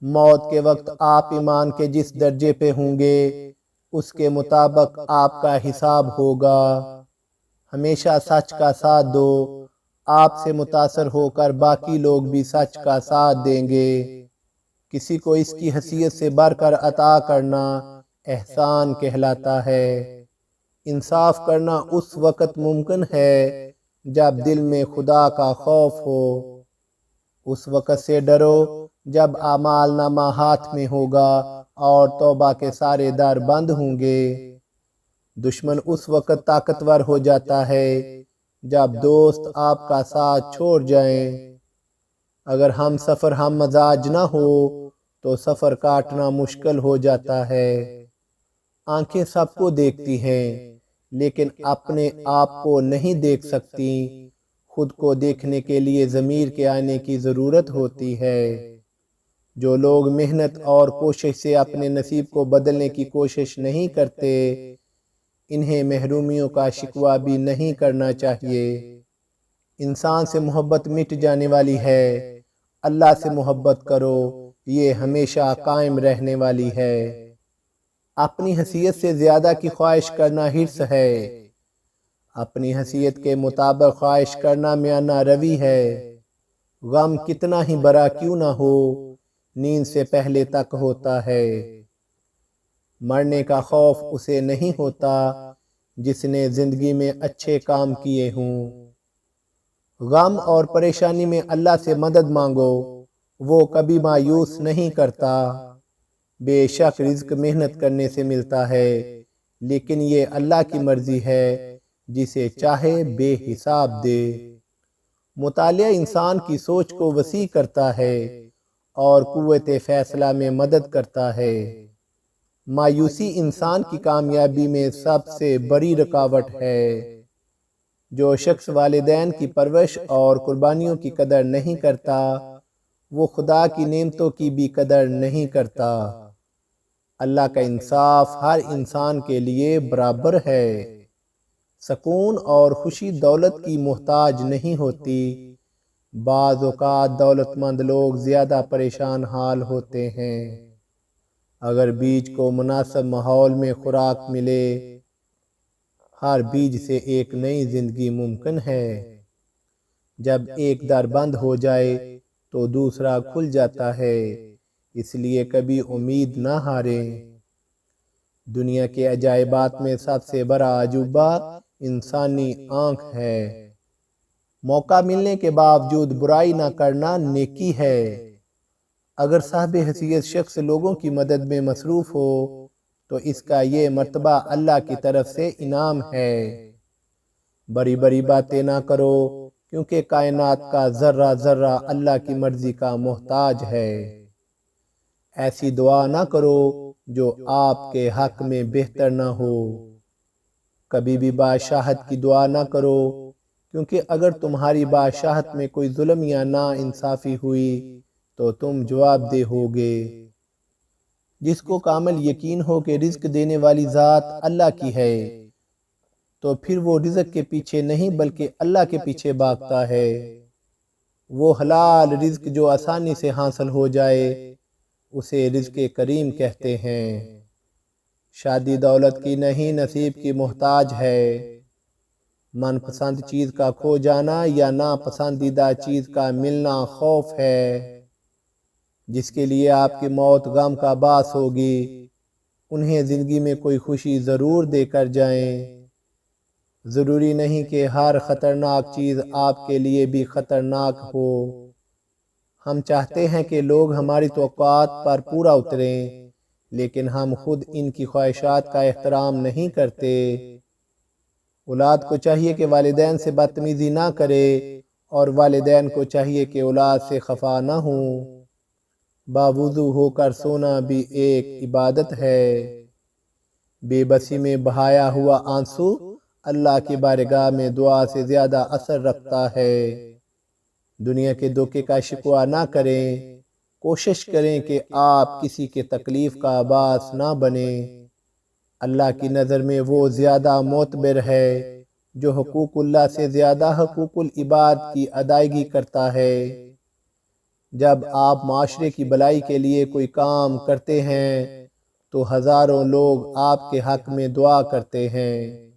موت کے وقت آپ ایمان کے جس درجے پہ ہوں گے اس کے مطابق آپ کا حساب ہوگا۔ ہمیشہ سچ کا ساتھ دو، آپ سے متاثر ہو کر باقی لوگ بھی سچ کا ساتھ دیں گے۔ کسی کو اس کی حیثیت سے بڑھ کر عطا کرنا احسان کہلاتا ہے۔ انصاف کرنا اس وقت ممکن ہے جب دل میں خدا کا خوف ہو۔ اس وقت سے ڈرو جب اعمال نامہ ہاتھ میں ہوگا اور توبہ کے سارے در بند ہوں گے۔ دشمن اس وقت طاقتور ہو جاتا ہے جب دوست آپ کا ساتھ چھوڑ جائیں۔ اگر ہم سفر ہم مزاج نہ ہو تو سفر کاٹنا مشکل ہو جاتا ہے۔ آنکھیں سب کو دیکھتی ہیں لیکن اپنے آپ کو نہیں دیکھ سکتی۔ خود کو دیکھنے کے لیے ضمیر کے آنے کی ضرورت ہوتی ہے۔ جو لوگ محنت اور کوشش سے اپنے نصیب کو بدلنے کی کوشش نہیں کرتے انہیں محرومیوں کا شکوہ بھی نہیں کرنا چاہیے۔ انسان سے محبت مٹ جانے والی ہے، اللہ سے محبت کرو، یہ ہمیشہ قائم رہنے والی ہے۔ اپنی حیثیت سے زیادہ کی خواہش کرنا حرص ہے، اپنی حیثیت کے مطابق خواہش کرنا میانہ روی ہے۔ غم کتنا ہی بڑا کیوں نہ ہو نیند سے پہلے تک ہوتا ہے۔ مرنے کا خوف اسے نہیں ہوتا جس نے زندگی میں اچھے کام کیے ہوں۔ غم اور پریشانی میں اللہ سے مدد مانگو، وہ کبھی مایوس نہیں کرتا۔ بے شک رزق محنت کرنے سے ملتا ہے لیکن یہ اللہ کی مرضی ہے جسے چاہے بے حساب دے۔ مطالعہ انسان کی سوچ کو وسیع کرتا ہے اور قوت فیصلہ میں مدد کرتا ہے۔ مایوسی انسان کی کامیابی میں سب سے بڑی رکاوٹ ہے۔ جو شخص والدین کی پرورش اور قربانیوں کی قدر نہیں کرتا وہ خدا کی نعمتوں کی بھی قدر نہیں کرتا۔ اللہ کا انصاف ہر انسان کے لیے برابر ہے۔ سکون اور خوشی دولت کی محتاج نہیں ہوتی۔ بعض اوقات دولت مند لوگ زیادہ پریشان حال ہوتے ہیں۔ اگر بیج کو مناسب ماحول میں خوراک ملے ہر بیج سے ایک نئی زندگی ممکن ہے۔ جب ایک در بند ہو جائے تو دوسرا کھل جاتا ہے، اس لیے کبھی امید نہ ہاریں۔ دنیا کے عجائبات میں سب سے بڑا عجوبہ انسانی آنکھ ہے۔ موقع ملنے کے باوجود برائی نہ کرنا نیکی ہے۔ اگر صاحب حیثیت شخص لوگوں کی مدد میں مصروف ہو تو اس کا یہ مرتبہ اللہ کی طرف سے انعام ہے۔ بڑی بڑی باتیں نہ کرو کیونکہ کائنات کا ذرہ ذرہ اللہ کی مرضی کا محتاج ہے۔ ایسی دعا نہ کرو جو آپ کے حق میں بہتر نہ ہو۔ کبھی بھی بادشاہت کی دعا نہ کرو کیونکہ اگر تمہاری بادشاہت میں کوئی ظلم یا نا انصافی ہوئی تو تم جواب دہ ہوگے۔ جس کو کامل یقین ہو کہ رزق دینے والی ذات اللہ کی ہے تو پھر وہ رزق کے پیچھے نہیں بلکہ اللہ کے پیچھے بھاگتا ہے۔ وہ حلال رزق جو آسانی سے حاصل ہو جائے اسے رزق کریم کہتے ہیں۔ شادی دولت کی نہیں نصیب کی محتاج ہے۔ من پسند چیز کا کھو جانا یا ناپسندیدہ چیز کا ملنا خوف ہے۔ جس کے لیے آپ کی موت غم کا باعث ہوگی انہیں زندگی میں کوئی خوشی ضرور دے کر جائیں۔ ضروری نہیں کہ ہر خطرناک چیز آپ کے لیے بھی خطرناک ہو۔ ہم چاہتے ہیں کہ لوگ ہماری توقعات پر پورا اتریں لیکن ہم خود ان کی خواہشات کا احترام نہیں کرتے۔ اولاد کو چاہیے کہ والدین سے بدتمیزی نہ کرے اور والدین کو چاہیے کہ اولاد سے خفا نہ ہوں۔ باوضو ہو کر سونا بھی ایک عبادت ہے۔ بے بسی میں بہایا ہوا آنسو اللہ کی بارگاہ میں دعا سے زیادہ اثر رکھتا ہے۔ دنیا کے دھوکے کا شکوہ نہ کریں، کوشش کریں کہ آپ کسی کے تکلیف کا باعث نہ بنیں۔ اللہ کی نظر میں وہ زیادہ معتبر ہے جو حقوق اللہ سے زیادہ حقوق العباد کی ادائیگی کرتا ہے۔ جب آپ معاشرے کی بھلائی کے لیے کوئی کام کرتے ہیں تو ہزاروں لوگ آپ کے حق میں دعا کرتے ہیں۔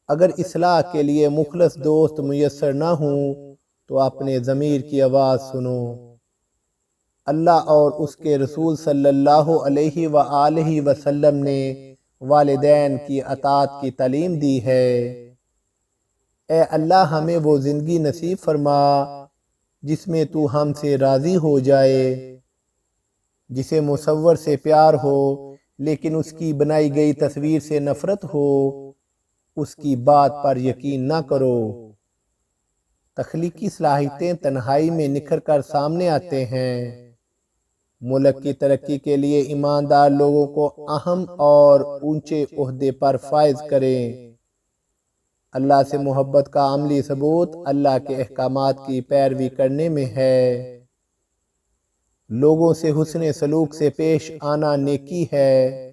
اگر اصلاح کے لیے مخلص دوست میسر نہ ہوں تو اپنے ضمیر کی آواز سنو۔ اللہ اور اس کے رسول صلی اللہ علیہ وآلہ وسلم نے والدین کی اطاعت کی تعلیم دی ہے۔ اے اللہ ہمیں وہ زندگی نصیب فرما جس میں تو ہم سے راضی ہو جائے، جسے مصور سے پیار ہو لیکن اس کی بنائی گئی تصویر سے نفرت ہو، اس کی بات پر یقین نہ کرو۔ تخلیقی صلاحیتیں تنہائی میں نکھر کر سامنے آتے ہیں۔ ملک کی ترقی کے لیے ایماندار لوگوں کو اہم اور اونچے عہدے پر فائز کریں۔ اللہ سے محبت کا عملی ثبوت اللہ کے احکامات کی پیروی کرنے میں ہے۔ لوگوں سے حسن سلوک سے پیش آنا نیکی ہے۔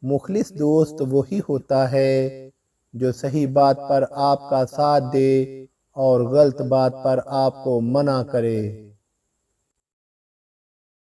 مخلص دوست وہی ہوتا ہے جو صحیح بات پر آپ کا ساتھ دے اور غلط بات پر آپ کو منع کرے۔